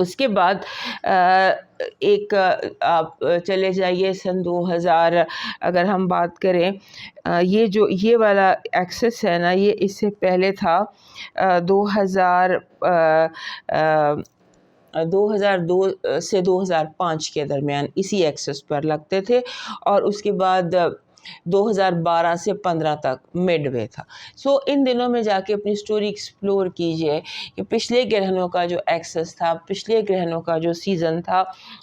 اس کے بعد ایک آپ چلے جائیے سن 2000، اگر ہم بات کریں یہ جو یہ والا ایکسس ہے نا، یہ اس سے پہلے تھا 2002 سے 2005 کے درمیان اسی ایکسس پر لگتے تھے، اور اس کے بعد 2012 سے 15 تک مڈ وے تھا. سو ان دنوں میں جا کے اپنی سٹوری ایکسپلور کیجئے کہ پچھلے گرہنوں کا جو ایکسس تھا، پچھلے گرہنوں کا جو سیزن تھا،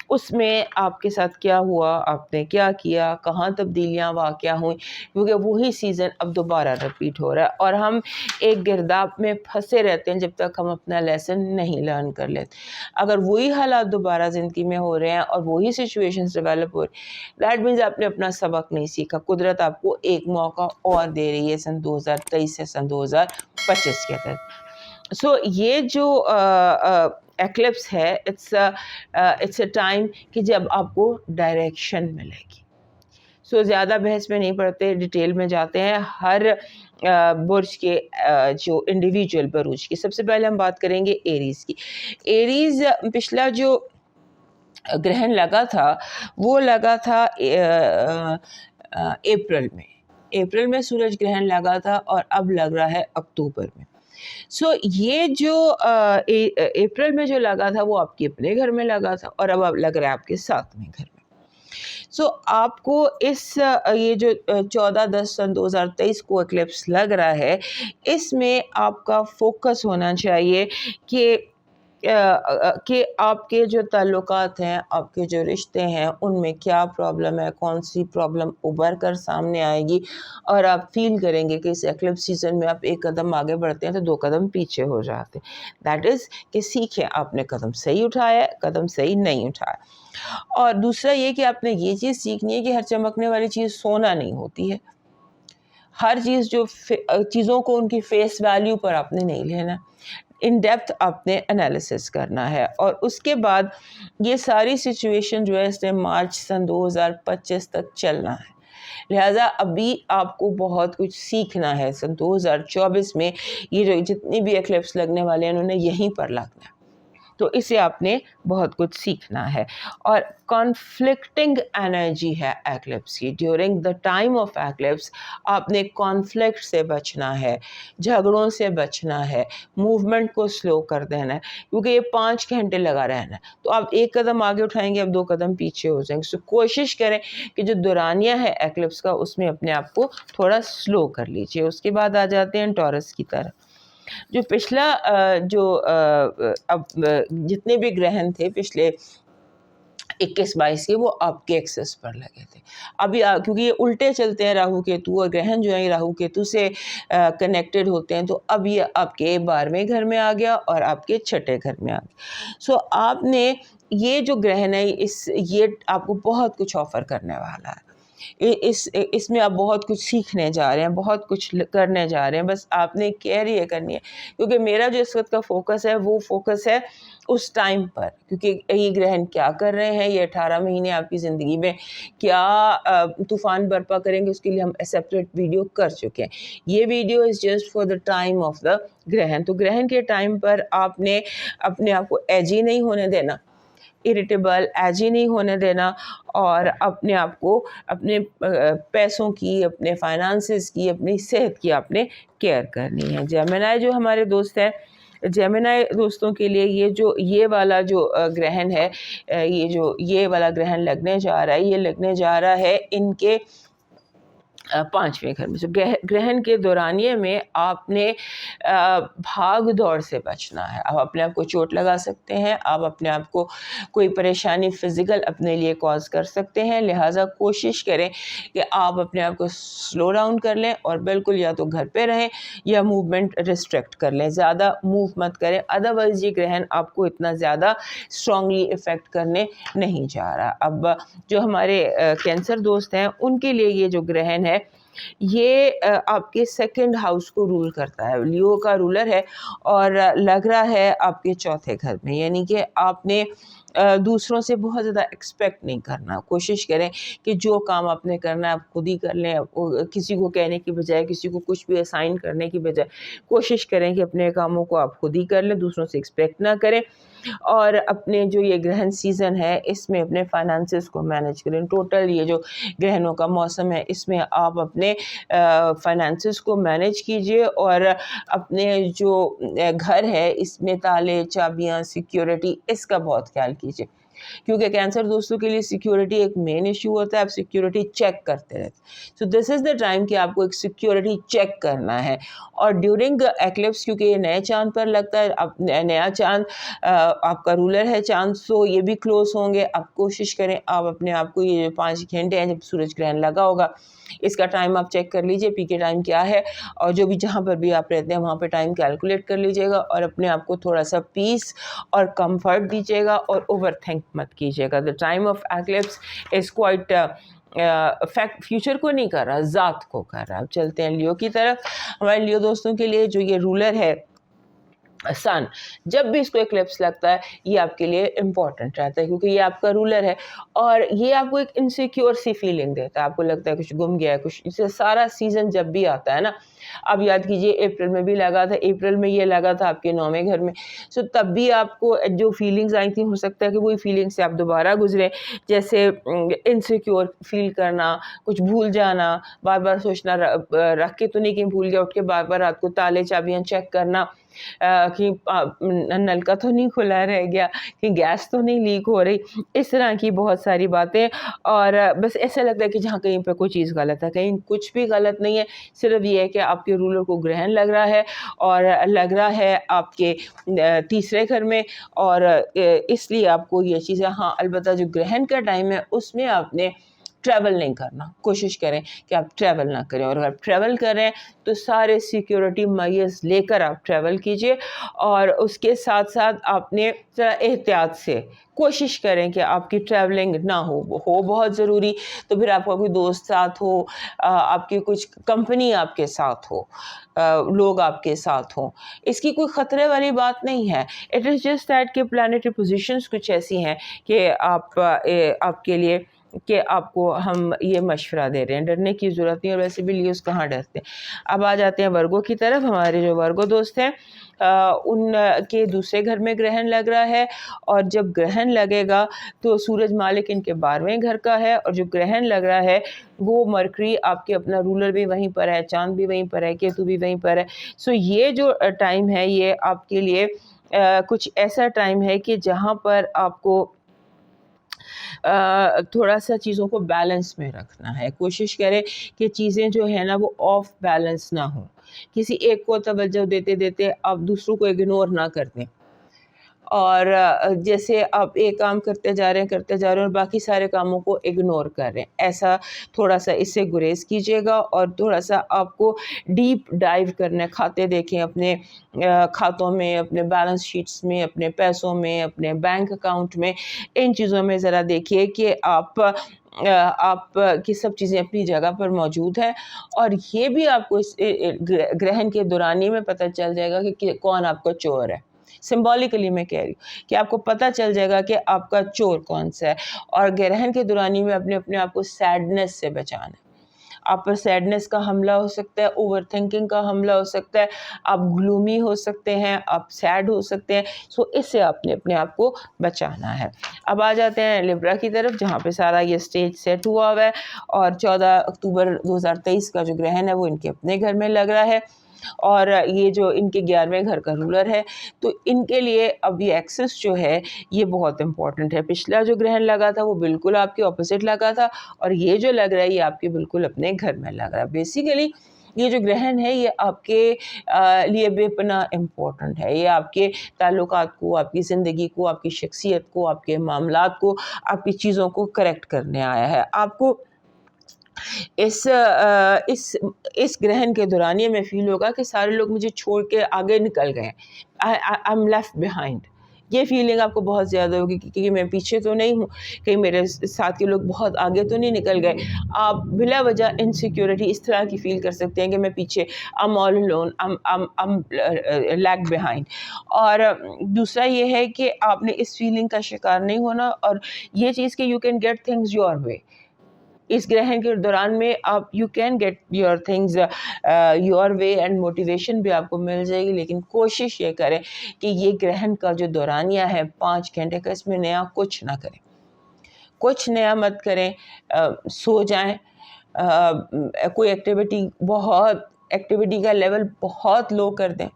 اس میں آپ کے ساتھ کیا ہوا، آپ نے کیا کیا، کہاں تبدیلیاں واقع ہوئیں، کیونکہ وہی سیزن اب دوبارہ رپیٹ ہو رہا ہے، اور ہم ایک گرداب میں پھنسے رہتے ہیں جب تک ہم اپنا لیسن نہیں لرن کر لیتے. اگر وہی حالات دوبارہ زندگی میں ہو رہے ہیں اور وہی سچویشنز ڈیولپ ہو رہی ہیں، دیٹ مینز آپ نے اپنا سبق نہیں سیکھا. قدرت آپ کو ایک موقع اور دے رہی ہے سن 2023 سے سن 2025 کے تک. سو یہ جو ایکلپس ہے، اٹس اے ٹائم کہ جب آپ کو ڈائریکشن ملے گی. سو زیادہ بحث میں نہیں پڑتے، ڈیٹیل میں جاتے ہیں ہر برج کے جو انڈیویجول بروج کی. سب سے پہلے ہم بات کریں گے ایریز کی. ایریز پچھلا جو گرہن لگا تھا وہ لگا تھا اپریل میں سورج گرہن لگا تھا، اور اب لگ رہا ہے اکتوبر میں. سو یہ جو اپریل میں جو لگا تھا وہ آپ کے اپنے گھر میں لگا تھا، اور اب لگ رہا ہے آپ کے 7ویں گھر میں. سو آپ کو یہ جو 14/10 سن 2023 کو ایکلپس لگ رہا ہے، اس میں آپ کا فوکس ہونا چاہیے کہ آپ کے جو تعلقات ہیں، آپ کے جو رشتے ہیں، ان میں کیا پرابلم ہے، کون سی پرابلم ابھر کر سامنے آئے گی، اور آپ فیل کریں گے کہ اس ایکلپس سیزن میں آپ ایک قدم آگے بڑھتے ہیں تو 2 قدم پیچھے ہو جاتے ہیں. دیٹ از کہ سیکھیں آپ نے قدم صحیح اٹھایا ہے، قدم صحیح نہیں اٹھایا. اور دوسرا یہ کہ آپ نے یہ چیز سیکھنی ہے کہ ہر چمکنے والی چیز سونا نہیں ہوتی ہے. ہر چیز چیزوں کو ان کی فیس ویلیو پر آپ نے نہیں لینا، ان ڈیپتھ آپ نے انالیسس کرنا ہے. اور اس کے بعد یہ ساری سچویشن جو ہے اس نے مارچ سن 2025 تک چلنا ہے. لہٰذا ابھی آپ کو بہت کچھ سیکھنا ہے. سن 2024 میں یہ جو جتنی بھی ایکلپس لگنے والے ہیں انہوں نے یہیں پر لگنا ہے، تو اسے آپ نے بہت کچھ سیکھنا ہے. اور کانفلکٹنگ انرجی ہے ایکلپس کی. During the time of eclipse آپ نے کانفلکٹ سے بچنا ہے، جھگڑوں سے بچنا ہے، موومنٹ کو سلو کر دینا ہے، کیونکہ یہ 5 گھنٹے لگا رہنا ہے. تو آپ ایک قدم آگے اٹھائیں گے، اب 2 قدم پیچھے ہو جائیں گے. سو کوشش کریں کہ جو دورانیہ ہے ایکلپس کا اس میں اپنے آپ کو تھوڑا سلو کر لیجیے. اس کے بعد آ جاتے ہیں ٹورس کی طرف. جو پچھلا اب جتنے بھی گرہن تھے پچھلے 21-22 کے، وہ آپ کے ایکسس پر لگے تھے. ابھی کیونکہ یہ الٹے چلتے ہیں راہو کیتو، اور گرہن جو ہے راہو کیتو سے کنیکٹڈ ہوتے ہیں، تو اب یہ آپ کے 12ویں گھر میں آ گیا اور آپ کے 6ٹھے گھر میں آ گیا. سو آپ نے یہ جو گرہن ہے یہ آپ کو بہت کچھ آفر کرنے والا ہے. اس میں آپ بہت کچھ سیکھنے جا رہے ہیں، بہت کچھ کرنے جا رہے ہیں. بس آپ نے کیئر یہ کرنی ہے، کیونکہ میرا جو اس وقت کا فوکس ہے وہ فوکس ہے اس ٹائم پر، کیونکہ یہ گرہن کیا کر رہے ہیں، یہ 18 مہینے آپ کی زندگی میں کیا طوفان برپا کریں گے، اس کے لیے ہم سیپریٹ ویڈیو کر چکے ہیں. یہ video is just for the time of the گرہن. تو گرہن کے ٹائم پر آپ نے اپنے آپ کو ایجی نہیں ہونے دینا، اریٹیبل ایجی نہیں ہونے دینا، اور اپنے آپ کو اپنے پیسوں کی، اپنے فائنانسز کی، اپنی صحت کی آپ نے کیئر کرنی ہے. جیمنائی جو ہمارے دوست ہیں، جیمنائی دوستوں کے لیے یہ والا جو گرہن ہے، یہ والا گرہن لگنے جا رہا ہے، یہ لگنے جا رہا ہے ان کے 5ویں گھر میں. گرہن کے دورانیے میں آپ نے بھاگ دوڑ سے بچنا ہے. آپ اپنے آپ کو چوٹ لگا سکتے ہیں، آپ اپنے آپ کو کوئی پریشانی فزیکل اپنے لیے کاز کر سکتے ہیں. لہٰذا کوشش کریں کہ آپ اپنے آپ کو سلو ڈاؤن کر لیں، اور بالکل یا تو گھر پہ رہیں یا موومنٹ ریسٹرکٹ کر لیں، زیادہ موو مت کریں. ادروائز یہ گرہن آپ کو اتنا زیادہ اسٹرانگلی افیکٹ کرنے نہیں جا رہا. اب جو ہمارے کینسر دوست ہیں ان کے لیے یہ جو گرہن ہے یہ آپ کے 2nd ہاؤس کو رول کرتا ہے، لیو کا رولر ہے، اور لگ رہا ہے آپ کے 4تھے گھر میں. یعنی کہ آپ نے دوسروں سے بہت زیادہ ایکسپیکٹ نہیں کرنا. کوشش کریں کہ جو کام آپ نے کرنا ہے آپ خود ہی کر لیں. کسی کو کہنے کی بجائے, کسی کو کچھ بھی اسائن کرنے کی بجائے کوشش کریں کہ اپنے کاموں کو آپ خود ہی کر لیں, دوسروں سے ایکسپیکٹ نہ کریں. اور اپنے جو یہ گرہن سیزن ہے اس میں اپنے فائنانسز کو مینیج کریں. ٹوٹل یہ جو گرہنوں کا موسم ہے اس میں آپ اپنے فائنانسز کو مینیج کیجئے, اور اپنے جو گھر ہے اس میں تالے, چابیاں, سیکیورٹی, اس کا بہت خیال کیجئے. کیونکہ کینسر دوستوں کے لیے سیکیورٹی ایک مین ایشو ہوتا ہے. آپ سیکیورٹی چیک کرتے رہتے. سو دس از دا ٹائم کہ آپ کو ایک سیکیورٹی چیک کرنا ہے. اور ڈیورنگ ایکلپس, کیونکہ یہ نئے چاند پر لگتا ہے, نیا چاند آپ کا رولر ہے چاند, سو یہ بھی کلوز ہوں گے. آپ کوشش کریں آپ اپنے آپ کو, یہ جو 5 گھنٹے ہیں جب سورج گرہن لگا ہوگا اس کا ٹائم آپ چیک کر لیجئے, پی کے ٹائم کیا ہے, اور جو بھی جہاں پر بھی آپ رہتے ہیں وہاں پہ ٹائم کیلکولیٹ کر لیجئے گا, اور اپنے آپ کو تھوڑا سا پیس اور کمفرٹ دیجئے گا, اور اوور تھنک مت کیجئے گا. The time of eclipse is quite future کو نہیں کر رہا, ذات کو کر رہا. اب چلتے ہیں لیو کی طرف. ہمارے لیو دوستوں کے لیے جو یہ رولر ہے سن, جب بھی اس کو ایکلپس لگتا ہے یہ آپ کے لیے امپورٹنٹ رہتا ہے, کیونکہ یہ آپ کا رولر ہے, اور یہ آپ کو ایک انسیکیور سی فیلنگ دیتا ہے. آپ کو لگتا ہے کچھ گم گیا ہے کچھ. اسے سارا سیزن جب بھی آتا ہے نا, اب یاد کیجئے اپریل میں بھی لگا تھا, اپریل میں یہ لگا تھا آپ کے 9ویں گھر میں, سو تب بھی آپ کو جو فیلنگز آئی تھیں ہو سکتا ہے کہ وہی فیلنگ سے آپ دوبارہ گزرے, جیسے انسیکیور فیل کرنا, کچھ بھول جانا, بار بار سوچنا رکھ کے تو نہیں کہ بھول گیا, اٹھ کے بار بار رات کو تالے چابیاں چیک کرنا کہ نل کا تو نہیں کھلا رہ گیا, کہ گیس تو نہیں لیک ہو رہی, اس طرح کی بہت ساری باتیں. اور بس ایسا لگتا ہے کہ جہاں کہیں پہ کوئی چیز غلط ہے, کہیں کچھ بھی غلط نہیں ہے, صرف یہ ہے کہ آپ کے رولر کو گرہن لگ رہا ہے, اور لگ رہا ہے آپ کے 3رے گھر میں, اور اس لیے آپ کو یہ چیزیں, ہاں البتہ جو گرہن کا ٹائم ہے اس میں آپ نے ٹریول نہیں کرنا. کوشش کریں کہ آپ ٹریول نہ کریں, اور اگر ٹریول کریں تو سارے سیکیورٹی میئرز لے کر آپ ٹریول کیجئے. اور اس کے ساتھ ساتھ آپ نے ذرا احتیاط سے کوشش کریں کہ آپ کی ٹریولنگ نہ ہو بہت ضروری تو پھر آپ کا کوئی دوست ساتھ ہو, آپ کی کچھ کمپنی آپ کے ساتھ ہو, لوگ آپ کے ساتھ ہوں. اس کی کوئی خطرے والی بات نہیں ہے. اٹ از جسٹ دیٹ کہ پلانیٹری پوزیشنز کچھ ایسی ہیں کہ آپ کے لیے کہ آپ کو ہم یہ مشورہ دے رہے ہیں, ڈرنے کی ضرورت نہیں, اور ویسے بھی لیوز کہاں ڈرتے ہیں. اب آ جاتے ہیں ورگو کی طرف. ہمارے جو ورگو دوست ہیں ان کے 2 گھر میں گرہن لگ رہا ہے, اور جب گرہن لگے گا تو سورج مالک ان کے 12ویں گھر کا ہے, اور جو گرہن لگ رہا ہے وہ مرکری آپ کے اپنا رولر بھی وہیں پر ہے, چاند بھی وہیں پر ہے, کیتو بھی وہیں پر ہے. سو یہ جو ٹائم ہے یہ آپ کے لیے کچھ ایسا ٹائم ہے کہ جہاں پر آپ کو تھوڑا سا چیزوں کو بیلنس میں رکھنا ہے. کوشش کریں کہ چیزیں جو ہے نا وہ آف بیلنس نہ ہوں. کسی ایک کو توجہ دیتے دیتے آپ دوسروں کو اگنور نہ کر دیں, اور جیسے آپ ایک کام کرتے جا رہے ہیں اور باقی سارے کاموں کو اگنور کر رہے ہیں, ایسا تھوڑا سا اس سے گریز کیجیے گا. اور تھوڑا سا آپ کو ڈیپ ڈائیو کرنے, کھاتے دیکھیں اپنے کھاتوں میں, اپنے بیلنس شیٹس میں, اپنے پیسوں میں, اپنے بینک اکاؤنٹ میں, ان چیزوں میں ذرا دیکھیے کہ آپ کی سب چیزیں اپنی جگہ پر موجود ہیں. اور یہ بھی آپ کو اس گرہن کے دورانی میں پتہ چل جائے گا کہ کون آپ کا چور ہے. سمبولیکلی میں کہہ رہی ہوں کہ آپ کو پتہ چل جائے گا کہ آپ کا چور کون سا ہے. اور گرہن کے دورانی میں اپنے آپ کو سیڈنس سے بچانا ہے. آپ پر سیڈنس کا حملہ ہو سکتا ہے, اوور تھنکنگ کا حملہ ہو سکتا ہے, آپ گلومی ہو سکتے ہیں, آپ سیڈ ہو سکتے ہیں. سو اس سے آپ نے اپنے آپ کو بچانا ہے. اب آ جاتے ہیں لیبرا کی طرف, جہاں پہ سارا یہ سٹیج سیٹ ہوا ہے, اور 14 اکتوبر 2023 کا جو گرہن ہے وہ ان کے اپنے گھر میں لگ رہا ہے, اور یہ جو ان کے 11ویں گھر کا رولر ہے, تو ان کے لیے اب یہ ایکسس جو ہے یہ بہت امپورٹنٹ ہے. پچھلا جو گرہن لگا تھا وہ بالکل آپ کے اپوزٹ لگا تھا, اور یہ جو لگ رہا ہے یہ آپ کے بالکل اپنے گھر میں لگ رہا ہے. بیسیکلی یہ جو گرہن ہے یہ آپ کے لیے بے پناہ امپورٹنٹ ہے. یہ آپ کے تعلقات کو, آپ کی زندگی کو, آپ کی شخصیت کو, آپ کے معاملات کو, آپ کی چیزوں کو کریکٹ کرنے آیا ہے. آپ کو اس گرہن کے دورانیے میں فیل ہوگا کہ سارے لوگ مجھے چھوڑ کے آگے نکل گئے, I'm left behind. یہ فیلنگ آپ کو بہت زیادہ ہوگی کہ میں پیچھے تو نہیں ہوں, کہیں میرے ساتھ کے لوگ بہت آگے تو نہیں نکل گئے. آپ بلا وجہ انسیکیورٹی اس طرح کی فیل کر سکتے ہیں کہ میں پیچھے, I'm all alone, I'm lag behind. اور دوسرا یہ ہے کہ آپ نے اس فیلنگ کا شکار نہیں ہونا, اور یہ چیز کہ you can get things your way. اس گرہن کے دوران میں آپ you can get your things your way, and motivation بھی آپ کو مل جائے گی. لیکن کوشش یہ کریں کہ یہ گرہن کا جو دورانیہ ہے 5 گھنٹے کا, اس میں نیا کچھ نہ کریں, کچھ نیا مت کریں. سو جائیں, کوئی ایکٹیویٹی کا لیول بہت لو کر دیں,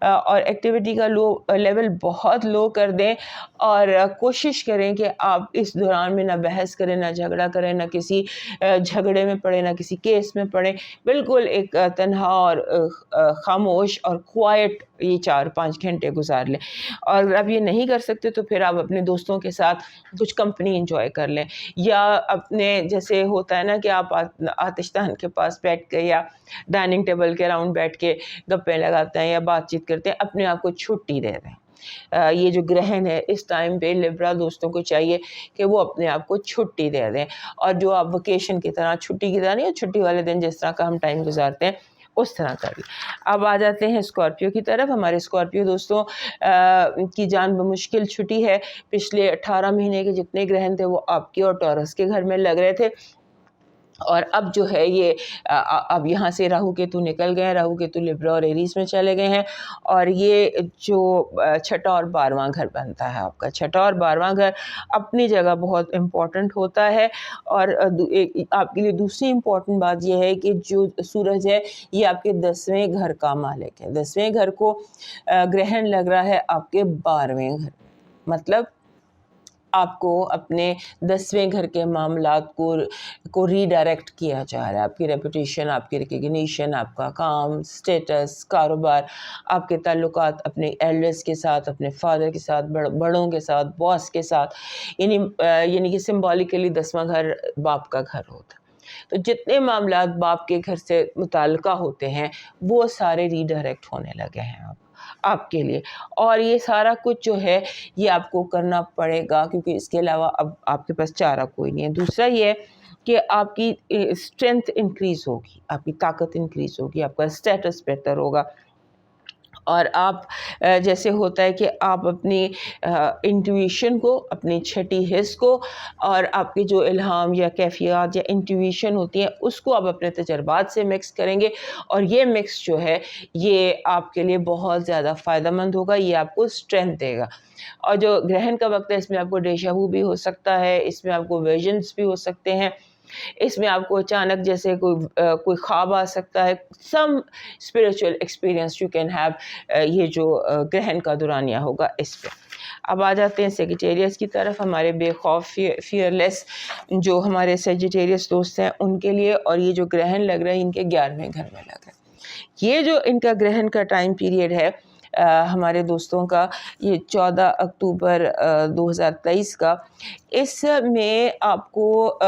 اور ایکٹیویٹی کا لیول بہت لو کر دیں, اور کوشش کریں کہ آپ اس دوران میں نہ بحث کریں, نہ جھگڑا کریں, نہ کسی جھگڑے میں پڑیں, نہ کسی کیس میں پڑیں. بالکل ایک تنہا اور خاموش اور کوائٹ یہ 4-5 گھنٹے گزار لیں. اور اب یہ نہیں کر سکتے تو پھر آپ اپنے دوستوں کے ساتھ کچھ کمپنی انجوائے کر لیں, یا اپنے جیسے ہوتا ہے نا کہ آپ آتش دہن کے پاس بیٹھ کے یا ڈائننگ ٹیبل کے راؤنڈ بیٹھ کے گپیں لگاتے ہیں یا بات چیت کرتے ہیں, اپنے آپ کو چھٹی دے دیں. یہ جو گرہن ہے اس ٹائم پہ لبرا دوستوں کو چاہیے کہ وہ اپنے آپ کو چھٹی دے دیں, اور جو آپ ویکیشن کی طرح, چھٹی کی طرح نہیں, چھٹی والے دن جس طرح کا ہم ٹائم گزارتے ہیں اس طرح کر لیں. اب آ جاتے ہیں اسکارپیو کی طرف. ہمارے اسکارپیو دوستوں کی جان بمشکل چھٹی ہے. پچھلے 18 مہینے کے جتنے گرہن تھے وہ آپ کے اور ٹورس کے گھر میں لگ رہے تھے, اور اب جو ہے یہ اب یہاں سے راہو کیتو نکل گئے ہیں, راہو کیتو لبرا اور ایریز میں چلے گئے ہیں, اور یہ جو 6واں اور 12واں گھر بنتا ہے آپ کا, 6واں اور 12واں گھر اپنی جگہ بہت امپورٹنٹ ہوتا ہے. اور آپ کے لیے دوسری امپورٹنٹ بات یہ ہے کہ جو سورج ہے یہ آپ کے 10ویں گھر کا مالک ہے. 10ویں گھر کو گرہن لگ رہا ہے آپ کے 12ویں گھر, مطلب آپ کو اپنے 10ویں گھر کے معاملات کو ری ڈائریکٹ کیا جا رہا ہے. آپ کی ریپوٹیشن, آپ کی ریکگنیشن, آپ کا کام, سٹیٹس, کاروبار, آپ کے تعلقات اپنے ایلڈرز کے ساتھ, اپنے فادر کے ساتھ, بڑوں کے ساتھ, باس کے ساتھ, یعنی کہ سمبولیکلی 10واں گھر باپ کا گھر ہوتا ہے. تو جتنے معاملات باپ کے گھر سے متعلقہ ہوتے ہیں وہ سارے ری ڈائریکٹ ہونے لگے ہیں آپ کے لیے, اور یہ سارا کچھ جو ہے یہ آپ کو کرنا پڑے گا, کیونکہ اس کے علاوہ اب آپ کے پاس چارہ کوئی نہیں ہے. دوسرا یہ ہے کہ آپ کی اسٹرینتھ انکریز ہوگی, آپ کی طاقت انکریز ہوگی, آپ کا اسٹیٹس بہتر ہوگا, اور آپ جیسے ہوتا ہے کہ آپ اپنی انٹویشن کو, اپنی چھٹی حس کو, اور آپ کی جو الہام یا کیفیات یا انٹویشن ہوتی ہیں اس کو آپ اپنے تجربات سے مکس کریں گے, اور یہ مکس جو ہے یہ آپ کے لیے بہت زیادہ فائدہ مند ہوگا, یہ آپ کو اسٹرینتھ دے گا. اور جو گرہن کا وقت ہے اس میں آپ کو ڈیجا وو بھی ہو سکتا ہے, اس میں آپ کو ویژنس بھی ہو سکتے ہیں, اس میں آپ کو اچانک جیسے کوئی خواب آ سکتا ہے. Some spiritual experience you can have, یہ جو گرہن کا دورانیہ ہوگا اس پہ. اب آ جاتے ہیں سیجیٹیریس کی طرف. ہمارے بے خوف فیئرلیس جو ہمارے سیجیٹیریس دوست ہیں ان کے لیے, اور یہ جو گرہن لگ رہا ہے ان کے 11ویں گھر میں لگ رہا ہے. یہ جو ان کا گرہن کا ٹائم پیریڈ ہے ہمارے دوستوں کا, یہ 14 اکتوبر 2023 کا, اس میں آپ کو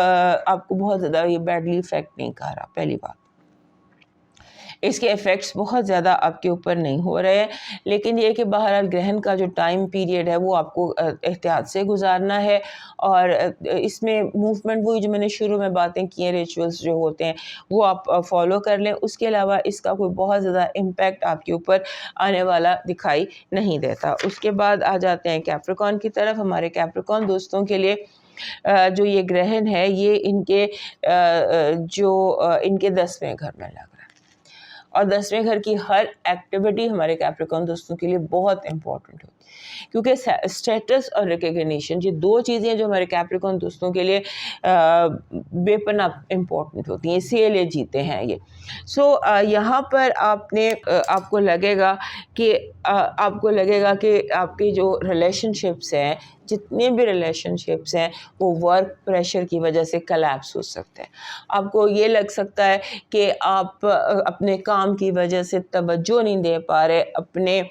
بہت زیادہ یہ بیڈلی افیکٹ نہیں کر رہا. پہلی بات اس کے ایفیکٹس بہت زیادہ آپ کے اوپر نہیں ہو رہے ہیں, لیکن یہ کہ بہرحال گرہن کا جو ٹائم پیریڈ ہے وہ آپ کو احتیاط سے گزارنا ہے, اور اس میں موومنٹ وہی جو میں نے شروع میں باتیں کی ہیں, ریچولز جو ہوتے ہیں وہ آپ فالو کر لیں. اس کے علاوہ اس کا کوئی بہت زیادہ امپیکٹ آپ کے اوپر آنے والا دکھائی نہیں دیتا. اس کے بعد آ جاتے ہیں کیپریکن کی طرف. ہمارے کیپریکن دوستوں کے لیے جو یہ گرہن ہے یہ ان کے 10ویں گھر میں لگ رہا ہے, اور 10ویں گھر کی ہر ایکٹیویٹی ہمارے کیپریکن دوستوں کے لیے بہت امپورٹنٹ ہوتی ہے, کیونکہ اسٹیٹس اور ریکگنیشن یہ 2 چیزیں جو ہمارے کیپریکن دوستوں کے لیے بے پناہ امپورٹنٹ ہوتی ہیں, اسی لیے جیتے ہیں یہ. سو یہاں پر آپ کو لگے گا کہ آپ کی جو ریلیشن شپس ہیں, جتنے بھی ریلیشن شپس ہیں وہ ورک پریشر کی وجہ سے کلیپس ہو سکتے ہیں. آپ کو یہ لگ سکتا ہے کہ آپ اپنے کام کی وجہ سے توجہ نہیں دے پا رہے, اپنے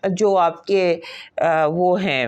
جو آپ کے وہ ہیں